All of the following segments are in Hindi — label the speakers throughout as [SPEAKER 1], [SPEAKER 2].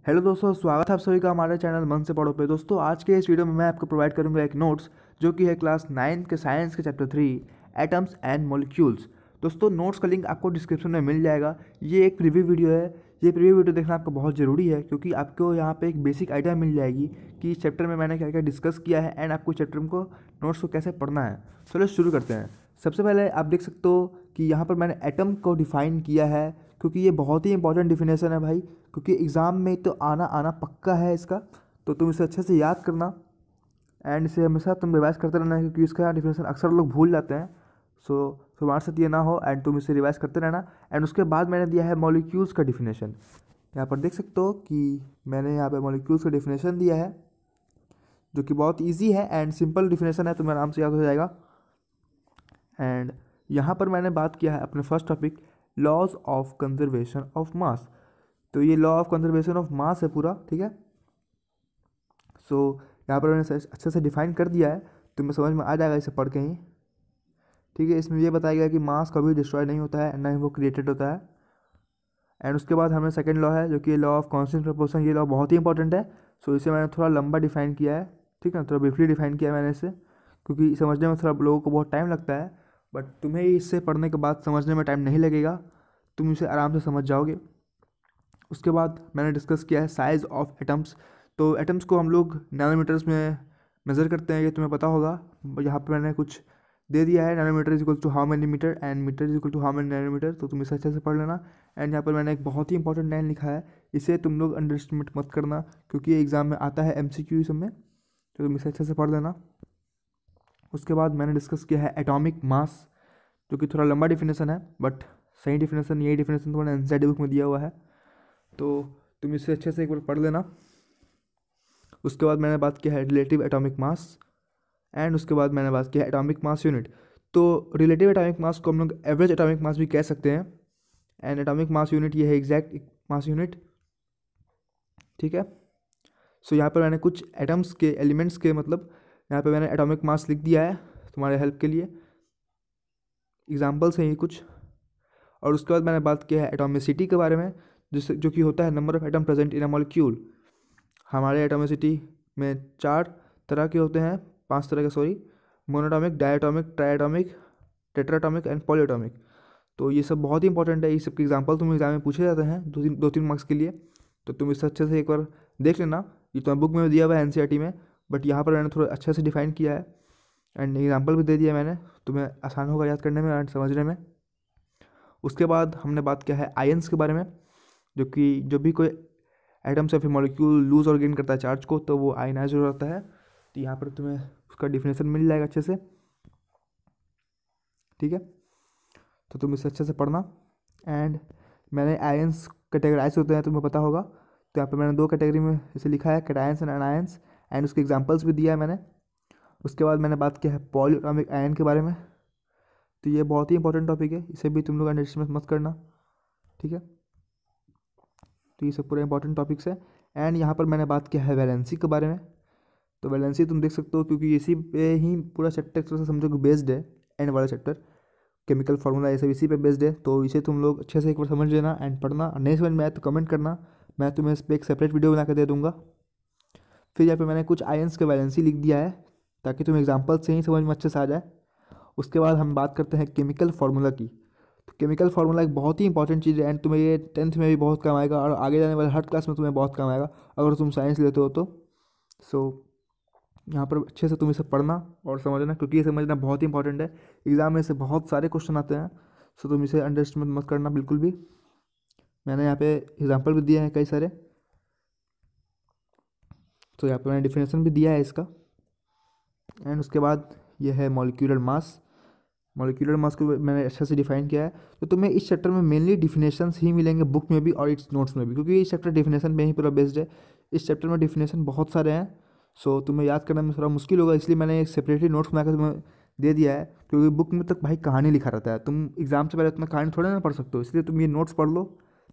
[SPEAKER 1] हेलो दोस्तों, स्वागत है आप सभी का हमारे चैनल मन से पढ़ो पे। दोस्तों आज के इस वीडियो में मैं आपको प्रोवाइड करूंगा एक नोट्स जो कि है क्लास 9 के साइंस के चैप्टर 3 एटम्स एंड मॉलिक्यूल्स। दोस्तों नोट्स का लिंक आपको डिस्क्रिप्शन में मिल जाएगा। ये एक प्रीव्यू वीडियो है। ये प्रीव्यू वीडियो देखना आपको बहुत ज़रूरी है क्योंकि आपको यहाँ पे एक बेसिक आइडिया मिल जाएगी कि इस चैप्टर में मैंने क्या क्या डिस्कस किया है एंड आपको चैप्टर को नोट्स को कैसे पढ़ना है। चलो शुरू करते हैं। सबसे पहले आप देख सकते हो कि यहाँ पर मैंने एटम को डिफाइन किया है क्योंकि ये बहुत ही इंपॉर्टेंट डिफिनेशन है भाई, क्योंकि एग्ज़ाम में तो आना आना पक्का है इसका। तो तुम इसे अच्छे से याद करना एंड इसे हमेशा तुम रिवाइज करते रहना क्योंकि इसका डिफिनेशन अक्सर लोग भूल जाते हैं। सो तुम्हारे साथ ये ना हो एंड तुम इसे रिवाइज करते रहना। एंड उसके बाद मैंने दिया है मॉलिक्यूल्स का डिफिनेशन। यहाँ पर देख सकते हो कि मैंने यहाँ पे मॉलिक्यूल्स का डिफिनेशन दिया है जो कि बहुत ईजी है एंड सिंपल डिफिनेशन है, तुम्हें आराम से याद हो जाएगा। एंड यहाँ पर मैंने बात किया है अपने first topic laws of conservation of mass. तो ये law of conservation of mass है पूरा, ठीक है। सो यहाँ पर मैंने अच्छे से डिफाइन कर दिया है, तुम्हें समझ में आ जाएगा इसे पढ़ के ही, ठीक है। इसमें ये बताया गया कि मास कभी डिस्ट्रॉय नहीं होता है, ना ही वो क्रिएटेड होता है। एंड उसके बाद हमें सेकंड लॉ है जो कि लॉ ऑफ कांस्टेंट प्रोपोर्शन। ये लॉ बहुत ही इंपॉर्टेंट है। सो इसे मैंने थोड़ा लंबा डिफाइन किया है, ठीक है, थोड़ा ब्रीफली डिफाइन किया है मैंने इसे क्योंकि समझने में थोड़ा लोगों को बहुत टाइम लगता है, बट तुम्हें इससे पढ़ने के बाद समझने में टाइम नहीं लगेगा, तुम इसे आराम से समझ जाओगे। उसके बाद मैंने डिस्कस किया है साइज़ ऑफ एटम्स। तो एटम्स को हम लोग नैनोमीटर्स में मेज़र करते हैं, ये तुम्हें पता होगा। यहाँ पे मैंने कुछ दे दिया है, nanometre is equal to how many metre and metre is equal to how many nanometre. तो तुम इसे अच्छे से पढ़ लेना। एंड यहाँ पर मैंने एक बहुत ही इंपॉर्टेंट लाइन लिखा है, इसे तुम लोग अंडर एस्टिमेट मत करना क्योंकि ये एग्ज़ाम में आता है MCQ सब में, तो तुम इसे अच्छे से पढ़ लेना। उसके बाद मैंने डिस्कस किया है एटॉमिक मास जो कि थोड़ा लंबा डिफिनेशन है, बट सही डिफिनेशन, यही डिफिनेशन तुम्हारे NCERT बुक में दिया हुआ है, तो तुम इसे अच्छे से एक बार पढ़ लेना। उसके बाद मैंने बात किया है रिलेटिव एटॉमिक मास एंड उसके बाद मैंने बात किया है एटॉमिक मास यूनिट। तो रिलेटिव एटॉमिक मास को हम लोग एवरेज एटॉमिक मास भी कह सकते हैं एंड एटॉमिक मास यूनिट ये है एग्जैक्ट मास यूनिट, ठीक है। सो यहाँ पर मैंने कुछ एटम्स के एलिमेंट्स के मतलब यहाँ पे मैंने एटॉमिक मास लिख दिया है तुम्हारे हेल्प के लिए, एग्जाम्पल्स हैं ये कुछ। और उसके बाद मैंने बात किया है एटॉमिसिटी के बारे में, जिससे जो कि होता है number of atom present in a molecule. हमारे एटॉमिसिटी में 4 तरह के होते हैं, 5 तरह के sorry, monatomic, diatomic, triatomic, tetratomic and polyatomic. तो ये सब बहुत ही इंपॉर्टेंट है, ये सब के एग्जाम्पल तुम्हें एग्जाम में पूछे जाते हैं 2-3 मार्क्स के लिए। तो तुम इसे अच्छे से एक बार देख लेना, ये तुम्हारे बुक में दिया हुआ है NCERT में, बट यहाँ पर मैंने थोड़ा अच्छे से डिफाइन किया है एंड एग्जाम्पल भी दे दिया मैंने, तुम्हें आसान होगा याद करने में एंड समझने में। उसके बाद हमने बात किया है आयंस के बारे में, जो कि जो भी कोई एटम्स या फिर मॉलिक्यूल लूज और गेन करता है चार्ज को तो वो आयनाइज हो जाता है। तो यहाँ पर तुम्हें उसका डिफिनेशन मिल जाएगा अच्छे से, ठीक है। तो तुम इसे अच्छे से पढ़ना। एंड मैंने आयंस कैटेगराइज होते हैं, तुम्हें पता होगा। तो यहाँ पर मैंने 2 कैटेगरी में इसे लिखा है, कैटायंस एंड एनायंस, एंड उसके एग्जाम्पल्स भी दिया है मैंने। उसके बाद मैंने बात किया है पॉलीएटॉमिक आयन के बारे में। तो ये बहुत ही इंपॉर्टेंट टॉपिक है, इसे भी तुम लोग अंडरस्टैंड मत करना, ठीक है। तो ये सब पूरे इंपॉर्टेंट टॉपिक्स है। एंड यहाँ पर मैंने बात किया है वैलेंसी के बारे में। तो वैलेंसी तुम देख सकते हो क्योंकि इसी पे ही पूरा चैप्टर एक तरह से समझो कि बेस्ड है, एंड वाला चैप्टर केमिकल फार्मूला ये सब इसी पे बेस्ड है। तो इसे तुम लोग अच्छे से एक बार समझ लेना एंड पढ़ना। नहीं समझ में आए तो कमेंट करना, मैं तुम्हें इस पर एक सेपरेट वीडियो बना कर दे दूँगा। फिर यहाँ पे मैंने कुछ आयंस के वैलेंसी लिख दिया है ताकि तुम एग्जाम्पल से ही समझ में अच्छे से आ जाए। उसके बाद हम बात करते हैं केमिकल फार्मूला की। तो केमिकल फार्मूला एक बहुत ही इंपॉर्टेंट चीज़ है एंड तुम्हें ये 10th में भी बहुत काम आएगा और आगे जाने वाले हर क्लास में तुम्हें बहुत काम आएगा अगर तुम साइंस लेते हो तो। सो यहाँ पर अच्छे से तुम इसे पढ़ना और समझना क्योंकि ये समझना बहुत ही इंपॉर्टेंट है, एग्जाम में से बहुत सारे क्वेश्चन आते हैं। सो तुम इसे अंडरस्टैंड मत करना बिल्कुल भी। मैंने यहाँ पे एग्जाम्पल भी दिए हैं कई सारे, तो यहाँ पे मैंने डिफिनेशन भी दिया है इसका। एंड उसके बाद ये है मॉलिक्यूलर मास। मॉलिक्यूलर मास को मैंने अच्छे से डिफाइन किया है। तो तुम्हें इस चैप्टर में मेनली डिफिनेशंस ही मिलेंगे बुक में भी और इट्स नोट्स में भी, क्योंकि इस चैप्टर डिफिनेशन पे ही पूरा बेस्ड है। इस चैप्टर में डिफिनेशन बहुत सारे हैं, सो तुम्हें याद करने में थोड़ा मुश्किल होगा, इसलिए मैंने एक सेपरेटली नोट्स बनाकर तुम्हें दे दिया है। क्योंकि बुक में तक भाई कहानी लिखा रहता है, तुम एग्जाम से पहले तुम्हें कहानी थोड़ा ना पढ़ सकते हो, इसलिए तुम ये नोट्स पढ़ लो,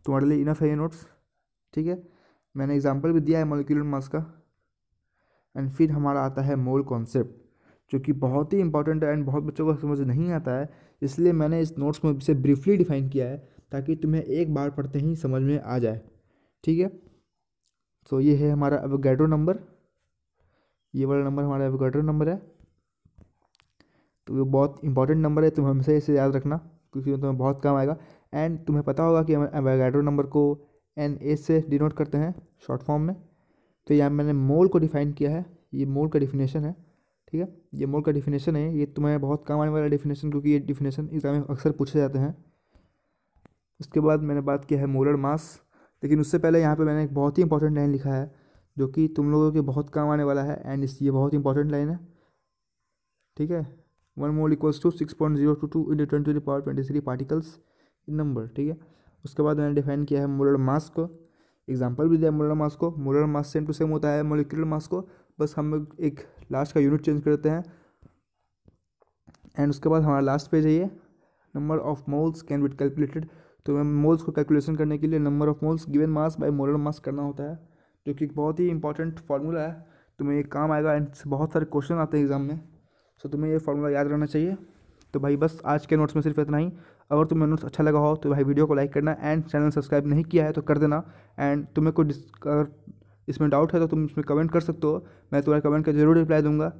[SPEAKER 1] तुम्हारे लिए इनफ है ये नोट्स, ठीक है। मैंने एग्जाम्पल भी दिया है मॉलिक्यूलर मास का। एंड फिर हमारा आता है मोल कॉन्सेप्ट, जो कि बहुत ही इंपॉर्टेंट है एंड बहुत बच्चों को समझ नहीं आता है, इसलिए मैंने इस नोट्स में इसे ब्रीफली डिफाइन किया है ताकि तुम्हें एक बार पढ़ते ही समझ में आ जाए, ठीक है। सो ये है हमारा एवोगैड्रो नंबर, ये वाला नंबर हमारा एवोगैड्रो नंबर है। तो ये बहुत इंपॉर्टेंट नंबर है, तुम हमेशा इसे याद रखना क्योंकि तुम्हें बहुत काम आएगा। एंड तुम्हें पता होगा कि एवोगैड्रो नंबर को Na से डिनोट करते हैं शॉर्ट फॉर्म में। तो यहाँ मैंने मोल को डिफाइन किया है, ये मोल का डिफिनेशन है, ठीक है। ये मोल का डिफिनेशन है, ये तुम्हें बहुत काम आने वाला डिफिनेशन, क्योंकि ये डिफिनेशन एग्जाम में अक्सर पूछे जाते हैं। उसके बाद मैंने बात किया है मोलर मास, लेकिन उससे पहले यहाँ पे मैंने एक बहुत ही इंपॉर्टेंट लाइन लिखा है जो कि तुम लोगों के बहुत काम आने वाला है। एंड ये बहुत इंपॉर्टेंट लाइन है, ठीक है। 1 mole equals to 6.022 × 10⁻23 particles in number, ठीक है। उसके बाद मैंने डिफाइन किया है मोलर मास को, एग्जांपल भी दिया मोलर मास को। Molar mass same to same होता है मोलिकुलर मास को, बस हम लोग एक लास्ट का यूनिट चेंज करते हैं। एंड उसके बाद हमारा लास्ट पेज है ये, number of moles can be calculated. तो मैं मोल्स को कैलकुलेशन करने के लिए number of moles given mass by molar mass करना होता है, जो कि एक बहुत ही इंपॉर्टेंट फार्मूला है, तुम्हें ये काम आएगा। एंड बहुत सारे क्वेश्चन आते हैं एग्जाम में, सो तुम्हें ये फार्मूला याद रहना चाहिए। तो भाई बस आज के नोट्स में सिर्फ इतना ही। अगर तुम्हें नोट्स अच्छा लगा हो तो भाई वीडियो को लाइक करना, एंड चैनल सब्सक्राइब नहीं किया है तो कर देना। एंड तुम्हें कोई अगर इसमें डाउट है तो तुम इसमें कमेंट कर सकते हो, मैं तुम्हारे कमेंट का जरूर रिप्लाई दूंगा।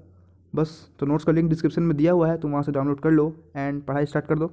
[SPEAKER 1] बस तो नोट्स का लिंक डिस्क्रिप्शन में दिया हुआ है, तुम वहाँ से डाउनलोड कर लो एंड पढ़ाई स्टार्ट कर दो।